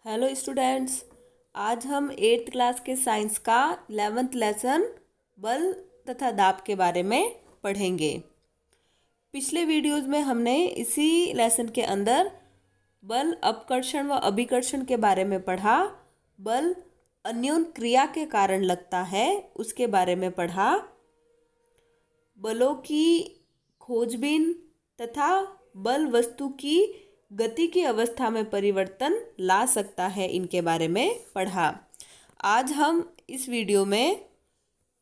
Hello students. आज हम 8th class के साइंस का 11th लेसन बल तथा दाब के बारे में पढ़ेंगे। पिछले वीडियोज़ में हमने इसी लेसन के अंदर बल अपकर्षण व अभिकर्षण के बारे में पढ़ा। बल अन्योन क्रिया के कारण लगता है उसके बारे में पढ़ा। बलों की खोजबीन तथा बल वस्तु की गति की अवस्था में परिवर्तन ला सकता है इनके बारे में पढ़ा। आज हम इस वीडियो में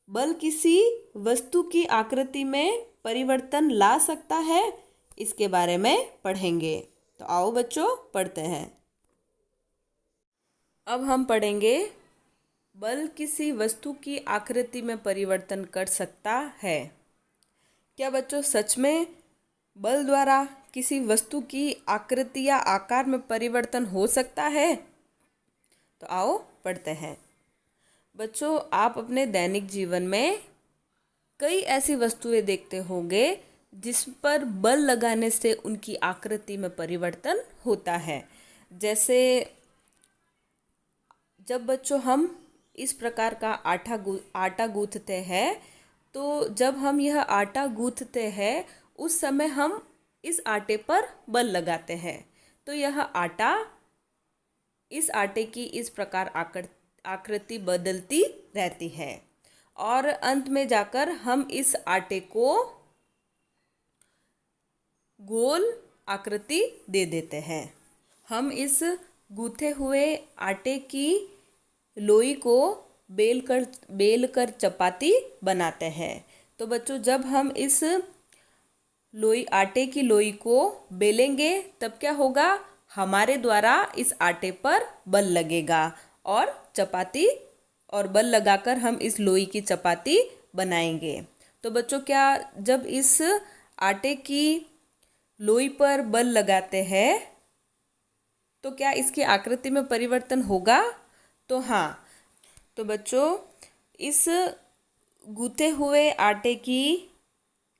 बल किसी वस्तु की आकृति में परिवर्तन ला सकता है इसके बारे में पढ़ेंगे। तो आओ बच्चों पढ़ते हैं। अब हम पढ़ेंगे बल किसी वस्तु की आकृति में परिवर्तन कर सकता है। क्या बच्चों सच में बल द्वारा किसी वस्तु की आकृति या आकार में परिवर्तन हो सकता है? तो आओ पढ़ते हैं। बच्चों आप अपने दैनिक जीवन में कई ऐसी वस्तुएं देखते होंगे जिस पर बल लगाने से उनकी आकृति में परिवर्तन होता है। जैसे जब बच्चों हम इस प्रकार का आटा गूंथते हैं, तो जब हम यह आटा गूंथते हैं उस समय हम इस आटे पर बल लगाते हैं, तो यह आटा इस आटे की इस प्रकार आकृति बदलती रहती है और अंत में जाकर हम इस आटे को गोल आकृति दे देते हैं। हम इस गूथे हुए आटे की लोई को बेल कर चपाती बनाते हैं। तो बच्चों जब हम इस आटे की लोई को बेलेंगे तब क्या होगा, हमारे द्वारा इस आटे पर बल लगेगा और चपाती और बल लगाकर हम इस लोई की चपाती बनाएंगे। तो बच्चों क्या जब इस आटे की लोई पर बल लगाते हैं तो क्या इसकी आकृति में परिवर्तन होगा? तो हाँ। तो बच्चों इस गूथे हुए आटे की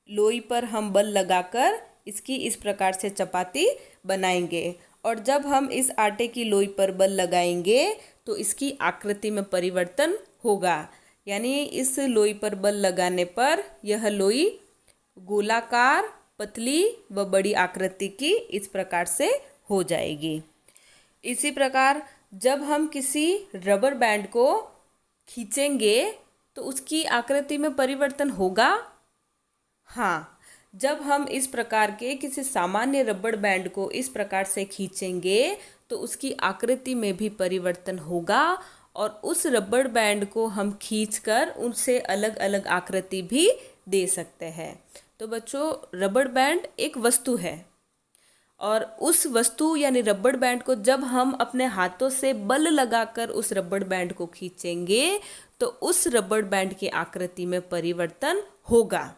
लोई पर हम बल लगाकर इसकी इस प्रकार से चपाती बनाएंगे और जब हम इस आटे की लोई पर बल लगाएंगे तो इसकी आकृति में परिवर्तन होगा। यानी इस लोई पर बल लगाने पर यह लोई गोलाकार, पतली व बड़ी आकृति की इस प्रकार से हो जाएगी। इसी प्रकार जब हम किसी रबर बैंड को खींचेंगे तो उसकी आकृति में परिवर्तन होगा। हाँ, जब हम इस प्रकार के किसी सामान्य रबड़ बैंड को इस प्रकार से खींचेंगे तो उसकी आकृति में भी परिवर्तन होगा और उस रबड़ बैंड को हम खींचकर उनसे अलग अलग आकृति भी दे सकते हैं। तो बच्चों रबड़ बैंड एक वस्तु है और उस वस्तु यानी रबड़ बैंड को जब हम अपने हाथों से बल लगाकर उस रबड़ बैंड को खींचेंगे तो उस रबड़ बैंड की आकृति में परिवर्तन होगा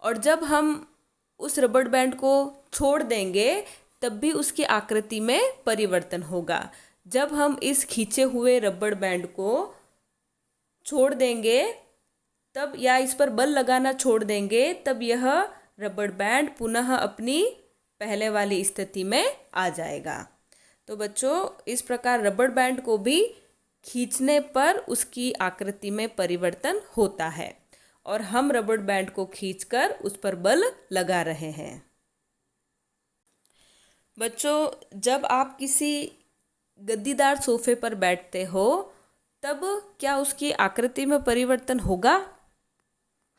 और जब हम उस रबड़ बैंड को छोड़ देंगे तब भी उसकी आकृति में परिवर्तन होगा। जब हम इस खींचे हुए रबड़ बैंड को छोड़ देंगे तब या इस पर बल लगाना छोड़ देंगे तब यह रबड़ बैंड पुनः अपनी पहले वाली स्थिति में आ जाएगा। तो बच्चों इस प्रकार रबड़ बैंड को भी खींचने पर उसकी आकृति में परिवर्तन होता है और हम रबड़ बैंड को खींचकर उस पर बल लगा रहे हैं। बच्चों जब आप किसी गद्दीदार सोफे पर बैठते हो तब क्या उसकी आकृति में परिवर्तन होगा?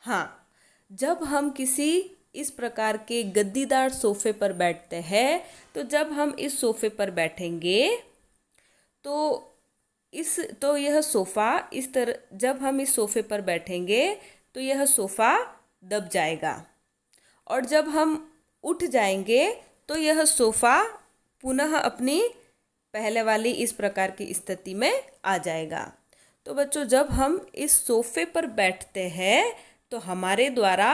हाँ, जब हम किसी इस प्रकार के गद्दीदार सोफे पर बैठते हैं तो जब हम इस सोफे पर बैठेंगे तो यह सोफ़ा इस तरह, जब हम इस सोफे पर बैठेंगे तो यह सोफ़ा दब जाएगा और जब हम उठ जाएंगे तो यह सोफ़ा पुनः अपनी पहले वाली इस प्रकार की स्थिति में आ जाएगा। तो बच्चों जब हम इस सोफ़े पर बैठते हैं तो हमारे द्वारा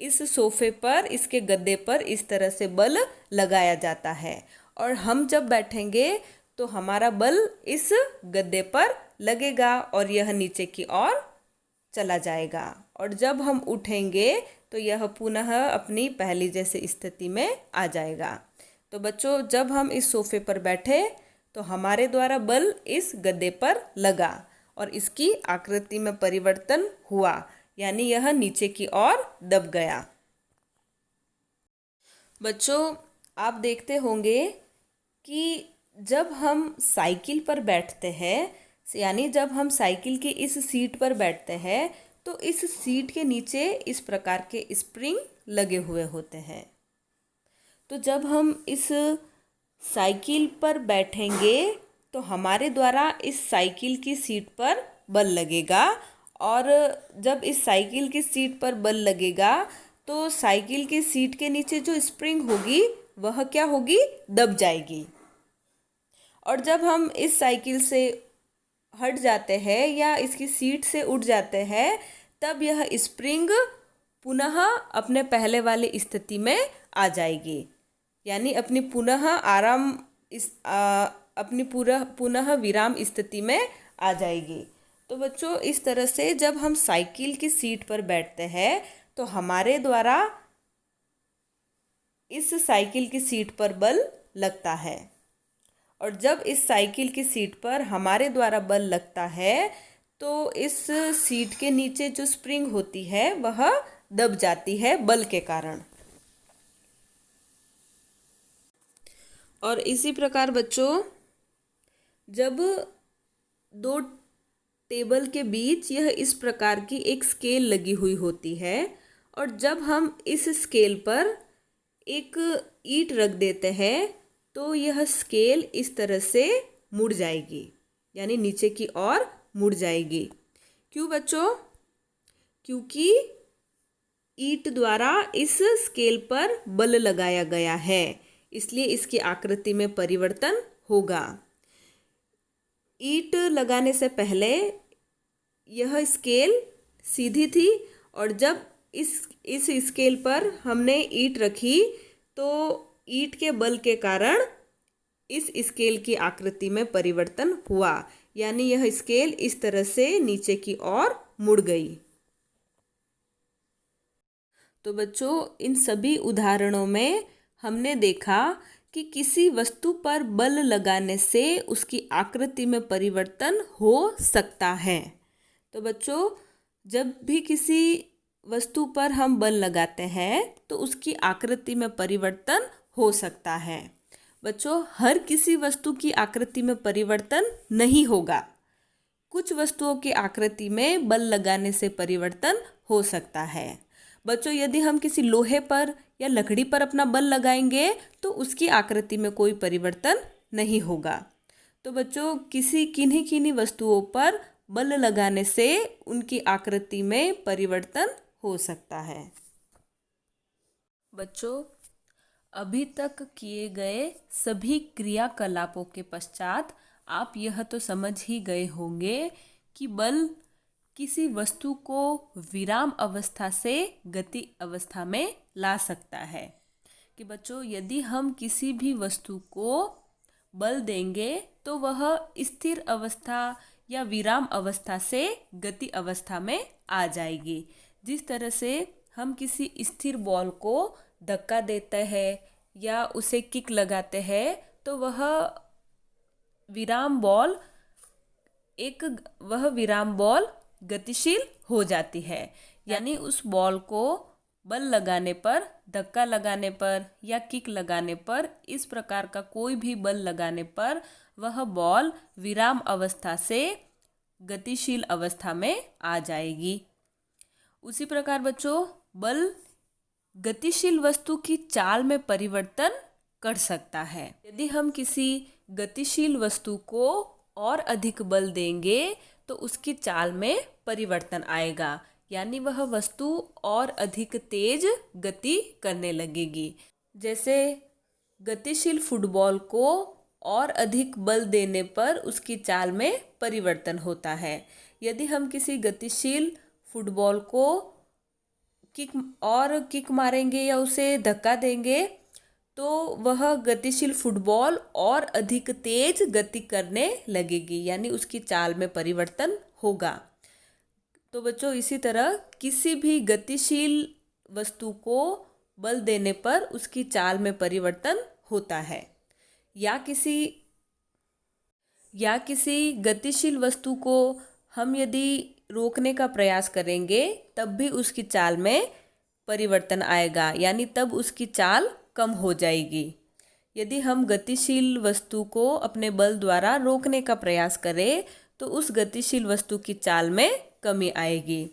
इस सोफ़े पर, इसके गद्दे पर इस तरह से बल लगाया जाता है और हम जब बैठेंगे तो हमारा बल इस गद्दे पर लगेगा और यह नीचे की ओर चला जाएगा और जब हम उठेंगे तो यह पुनः अपनी पहली जैसी स्थिति में आ जाएगा। तो बच्चों जब हम इस सोफ़े पर बैठे तो हमारे द्वारा बल इस गद्दे पर लगा और इसकी आकृति में परिवर्तन हुआ, यानी यह नीचे की ओर दब गया। बच्चों, आप देखते होंगे कि जब हम साइकिल पर बैठते हैं, यानी जब हम साइकिल की इस सीट पर बैठते हैं, तो इस सीट के नीचे इस प्रकार के स्प्रिंग लगे हुए होते हैं। तो जब हम इस साइकिल पर बैठेंगे तो हमारे द्वारा इस साइकिल की सीट पर बल लगेगा, और जब इस साइकिल की सीट पर बल लगेगा तो साइकिल की सीट के नीचे जो स्प्रिंग होगी वह क्या होगी, दब जाएगी। और जब हम इस साइकिल से हट जाते हैं या इसकी सीट से उठ जाते हैं, तब यह स्प्रिंग पुनः अपने पहले वाली स्थिति में आ जाएगी, यानी अपनी पुनः विराम स्थिति में आ जाएगी। तो बच्चों, इस तरह से जब हम साइकिल की सीट पर बैठते हैं तो हमारे द्वारा इस साइकिल की सीट पर बल लगता है, और जब इस साइकिल की सीट पर हमारे द्वारा बल लगता है तो इस सीट के नीचे जो स्प्रिंग होती है वह दब जाती है बल के कारण। और इसी प्रकार बच्चों, जब दो टेबल के बीच यह इस प्रकार की एक स्केल लगी हुई होती है, और जब हम इस स्केल पर एक ईंट रख देते हैं तो यह स्केल इस तरह से मुड़ जाएगी, यानी नीचे की ओर मुड़ जाएगी। क्यों बच्चों? क्योंकि ईंट द्वारा इस स्केल पर बल लगाया गया है, इसलिए इसकी आकृति में परिवर्तन होगा। ईंट लगाने से पहले यह स्केल सीधी थी, और जब इस स्केल पर हमने ईंट रखी तो ईंट के बल के कारण इस स्केल की आकृति में परिवर्तन हुआ, यानी यह स्केल इस तरह से नीचे की ओर मुड़ गई। तो बच्चों, इन सभी उदाहरणों में हमने देखा कि किसी वस्तु पर बल लगाने से उसकी आकृति में परिवर्तन हो सकता है। तो बच्चों, जब भी किसी वस्तु पर हम बल लगाते हैं तो उसकी आकृति में परिवर्तन हो सकता है। बच्चों, हर किसी वस्तु की आकृति में परिवर्तन नहीं होगा। कुछ वस्तुओं की आकृति में बल लगाने से परिवर्तन हो सकता है। बच्चों, यदि हम किसी लोहे पर या लकड़ी पर अपना बल लगाएंगे तो उसकी आकृति में कोई परिवर्तन नहीं होगा। तो बच्चों, किन्हीं किन्हीं वस्तुओं पर बल लगाने से उनकी आकृति में परिवर्तन हो सकता है। बच्चों, अभी तक किए गए सभी क्रियाकलापों के पश्चात आप यह तो समझ ही गए होंगे कि बल किसी वस्तु को विराम अवस्था से गति अवस्था में ला सकता है। कि बच्चों, यदि हम किसी भी वस्तु को बल देंगे तो वह स्थिर अवस्था या विराम अवस्था से गति अवस्था में आ जाएगी। जिस तरह से हम किसी स्थिर बॉल को धक्का देते हैं या उसे किक लगाते हैं तो वह विराम बॉल गतिशील हो जाती है, यानी उस बॉल को बल लगाने पर, धक्का लगाने पर या किक लगाने पर, इस प्रकार का कोई भी बल लगाने पर वह बॉल विराम अवस्था से गतिशील अवस्था में आ जाएगी। उसी प्रकार बच्चों, बल गतिशील वस्तु की चाल में परिवर्तन कर सकता है। यदि हम किसी गतिशील वस्तु को और अधिक बल देंगे तो उसकी चाल में परिवर्तन आएगा, यानी वह वस्तु और अधिक तेज गति करने लगेगी। जैसे गतिशील फुटबॉल को और अधिक बल देने पर उसकी चाल में परिवर्तन होता है। यदि हम किसी गतिशील फुटबॉल को किक मारेंगे या उसे धक्का देंगे तो वह गतिशील फुटबॉल और अधिक तेज गति करने लगेगी, यानी उसकी चाल में परिवर्तन होगा। तो बच्चों, इसी तरह किसी भी गतिशील वस्तु को बल देने पर उसकी चाल में परिवर्तन होता है। या किसी या किसी गतिशील वस्तु को हम यदि रोकने का प्रयास करेंगे तब भी उसकी चाल में परिवर्तन आएगा, यानी तब उसकी चाल कम हो जाएगी। यदि हम गतिशील वस्तु को अपने बल द्वारा रोकने का प्रयास करें तो उस गतिशील वस्तु की चाल में कमी आएगी।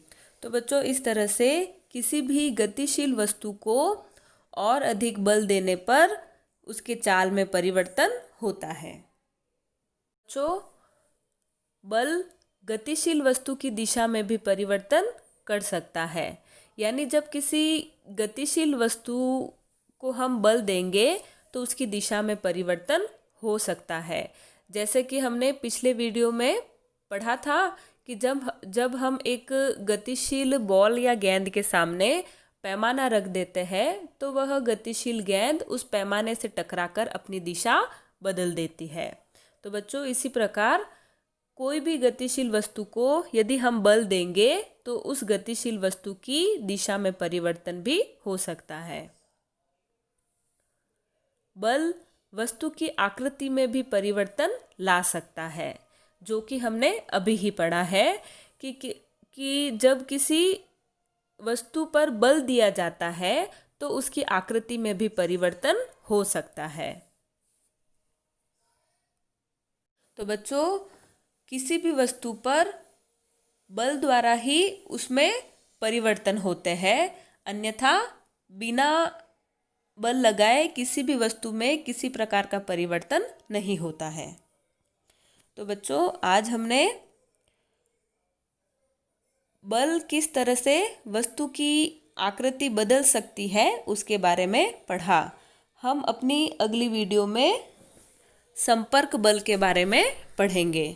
तो बच्चों, इस तरह से किसी भी गतिशील वस्तु को और अधिक बल देने पर उसके चाल में परिवर्तन होता है। बच्चों, बल गतिशील वस्तु की दिशा में भी परिवर्तन कर सकता है, यानी जब किसी गतिशील वस्तु को हम बल देंगे तो उसकी दिशा में परिवर्तन हो सकता है। जैसे कि हमने पिछले वीडियो में पढ़ा था कि जब हम एक गतिशील बॉल या गेंद के सामने पैमाना रख देते हैं तो वह गतिशील गेंद उस पैमाने से टकराकर अपनी दिशा बदल देती है। तो बच्चों, इसी प्रकार कोई भी गतिशील वस्तु को यदि हम बल देंगे तो उस गतिशील वस्तु की दिशा में परिवर्तन भी हो सकता है। बल वस्तु की आकृति में भी परिवर्तन ला सकता है, जो कि हमने अभी ही पढ़ा है कि जब किसी वस्तु पर बल दिया जाता है तो उसकी आकृति में भी परिवर्तन हो सकता है। तो बच्चों, किसी भी वस्तु पर बल द्वारा ही उसमें परिवर्तन होते हैं, अन्यथा बिना बल लगाए किसी भी वस्तु में किसी प्रकार का परिवर्तन नहीं होता है। तो बच्चों, आज हमने बल किस तरह से वस्तु की आकृति बदल सकती है उसके बारे में पढ़ा। हम अपनी अगली वीडियो में संपर्क बल के बारे में पढ़ेंगे।